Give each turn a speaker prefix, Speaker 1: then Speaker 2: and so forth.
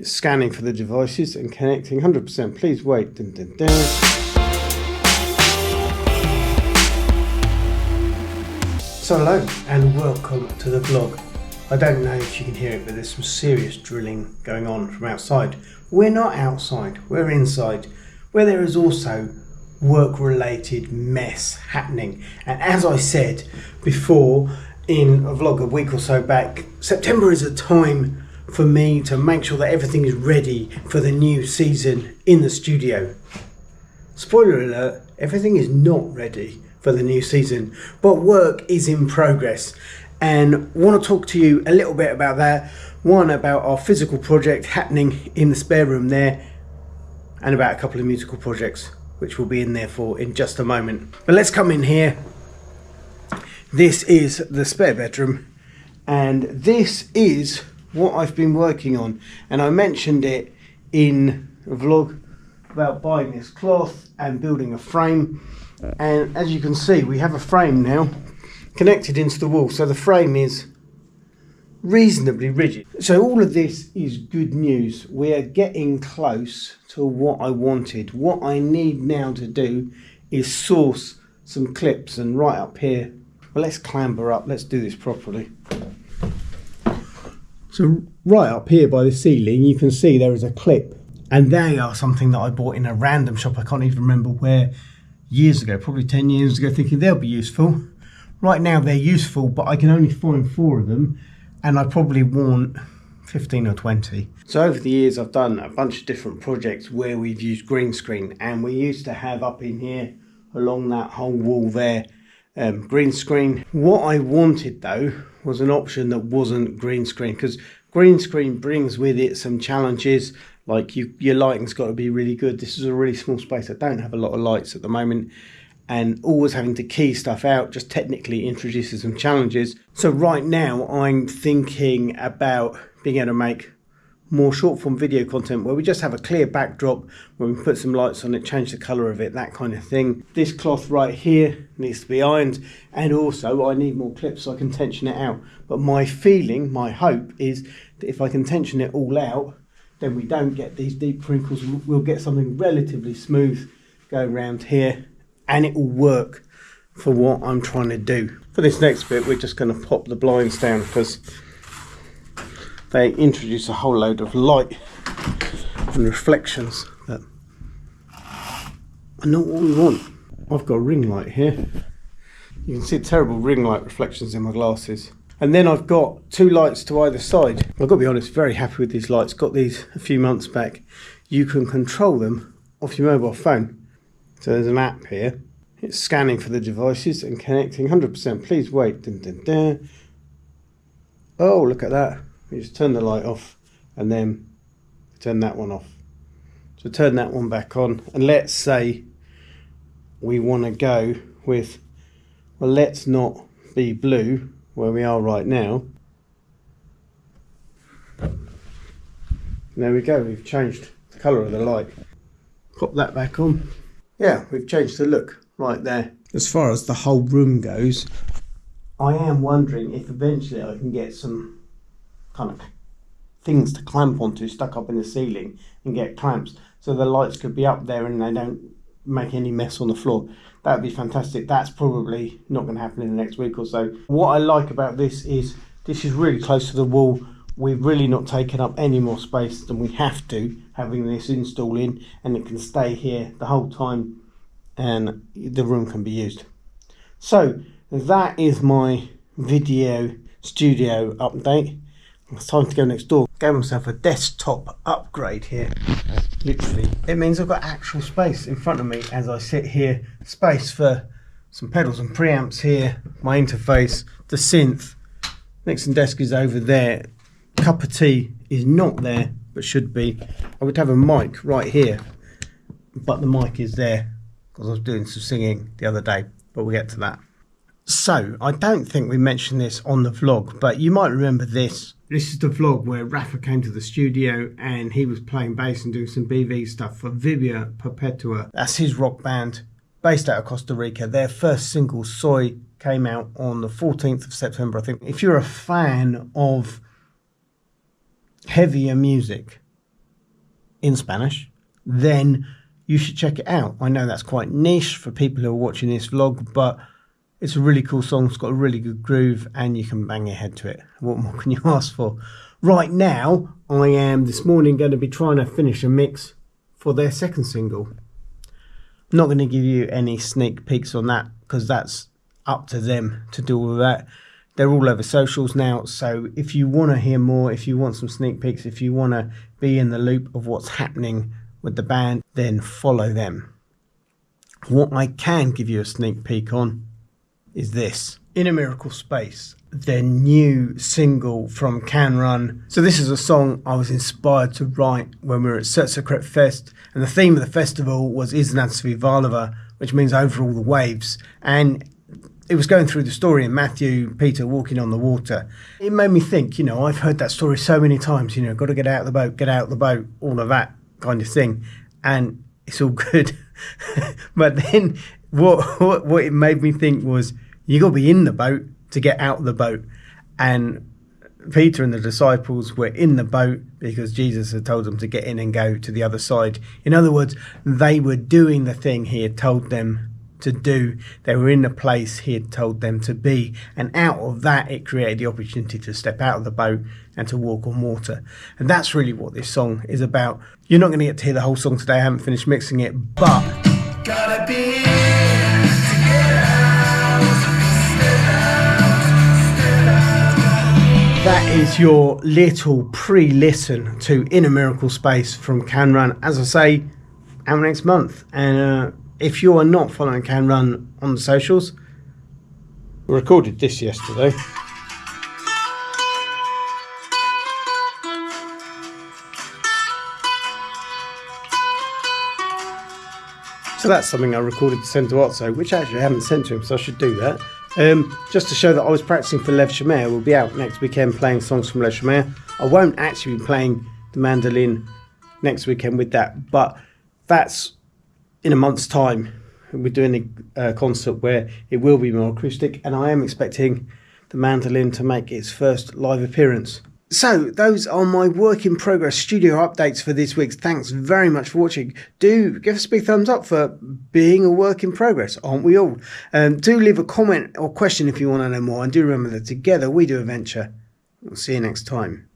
Speaker 1: It's scanning for the devices and connecting 100%. Please wait. Dun, dun, dun. So hello and welcome to the vlog. I don't know if you can hear it, but there's some serious drilling going on from outside. We're not outside, we're inside, where there is also work-related mess happening. And as I said before in a vlog a week or so back, September is a time for me to make sure that everything is ready for the new season in the studio. Spoiler alert, everything is not ready for the new season, but work is in progress. And I want to talk to you a little bit about that. One, about our physical project happening in the spare room there, and about a couple of musical projects which we'll be in there for in just a moment. But let's come in here. This is the spare bedroom, and this is what I've been working on. And I mentioned it in a vlog about buying this cloth and building a frame. And as you can see, we have a frame now connected into the wall, so the frame is reasonably rigid. So all of this is good news. We are getting close to what I wanted. What I need now to do is source some clips, and right up here, well, let's clamber up, let's do this properly. So right up here by the ceiling, you can see there is a clip, and they are something that I bought in a random shop. I can't even remember where, years ago, probably 10 years ago, thinking they'll be useful. Right now they're useful, but I can only find 4 of them, and I probably want 15 or 20. So over the years I've done a bunch of different projects where we've used green screen, and we used to have up in here along that whole wall there green screen. What I wanted though was an option that wasn't green screen, because green screen brings with it some challenges, like your lighting's got to be really good. This is a really small space. I don't have a lot of lights at the moment, and always having to key stuff out just technically introduces some challenges. So right now I'm thinking about being able to make more short form video content where we just have a clear backdrop, where we put some lights on it, change the colour of it, that kind of thing. This cloth right here needs to be ironed, and also I need more clips so I can tension it out. But my feeling, my hope is that if I can tension it all out, then we don't get these deep wrinkles. We'll get something relatively smooth go around here, and it will work for what I'm trying to do. For this next bit, we're just going to pop the blinds down because they introduce a whole load of light and reflections that are not what we want. I've got a ring light here. You can see terrible ring light reflections in my glasses. And then I've got 2 lights to either side. I've got to be honest, very happy with these lights. Got these a few months back. You can control them off your mobile phone. So there's an app here. It's scanning for the devices and connecting 100%. Please wait. Dun, dun, dun. Oh, look at that. We just turn the light off and then turn that one off. So turn that one back on, and let's say we want to go with, well, let's not be blue where we are right now. There we go, we've changed the colour of the light. Pop that back on. Yeah, we've changed the look right there. As far as the whole room goes, I am wondering if eventually I can get some kind of things to clamp onto stuck up in the ceiling and get clamps so the lights could be up there and they don't make any mess on the floor. That would be fantastic. That's probably not going to happen in the next week or so. What I like about this is really close to the wall. We've really not taken up any more space than we have to, having this install in, and it can stay here the whole time and the room can be used. So that is my video studio update. It's time to go next door. Gave myself a desktop upgrade here. Literally, it means I've got actual space in front of me as I sit here. Space for some pedals and preamps here, my interface, the synth. Mixing desk is over there. Cup of tea is not there, but should be. I would have a mic right here, but the mic is there because I was doing some singing the other day, but we'll get to that. So, I don't think we mentioned this on the vlog, but you might remember this. This is the vlog where Rafa came to the studio and he was playing bass and doing some BV stuff for Vibia Perpetua. That's his rock band, based out of Costa Rica. Their first single, Soy, came out on the 14th of September, I think. If you're a fan of heavier music, in Spanish, then you should check it out. I know that's quite niche for people who are watching this vlog, but it's a really cool song. It's got a really good groove and you can bang your head to it. What more can you ask for? Right now, I am this morning going to be trying to finish a mix for their second single. I'm not going to give you any sneak peeks on that because that's up to them to do all of that. They're all over socials now, so if you want to hear more, if you want some sneak peeks, if you want to be in the loop of what's happening with the band, then follow them. What I can give you a sneak peek on is this. In a Miracle Space, their new single from Kanrun. So this is a song I was inspired to write when we were at Srce Fest, and the theme of the festival was Iznad Svivalova, which means over all the waves, and it was going through the story in Matthew, Peter walking on the water. It made me think, I've heard that story so many times, got to get out of the boat, all of that kind of thing, and it's all good. But then what it made me think was, you got to be in the boat to get out of the boat. And Peter and the disciples were in the boat because Jesus had told them to get in and go to the other side. In other words, they were doing the thing he had told them to do. They were in the place he had told them to be. And out of that, it created the opportunity to step out of the boat and to walk on water. And that's really what this song is about. You're not going to get to hear the whole song today. I haven't finished mixing it, but gotta be that is your little pre-listen to In a Miracle Space from Kanrun. As I say, out next month. And if you are not following Kanrun on the socials, I recorded this yesterday. So that's something I recorded to send to Otso, which actually I haven't sent to him, so I should do that. Just to show that I was practicing for Lev Shemer. We'll be out next weekend playing songs from Lev Shemer. I won't actually be playing the mandolin next weekend with that, but that's in a month's time. We're doing a concert where it will be more acoustic, and I am expecting the mandolin to make its first live appearance. So those are my work in progress studio updates for this week. Thanks very much for watching. Do give us a big thumbs up for being a work in progress, aren't we all? Do leave a comment or question if you want to know more, and do remember that together we do adventure. We'll see you next time.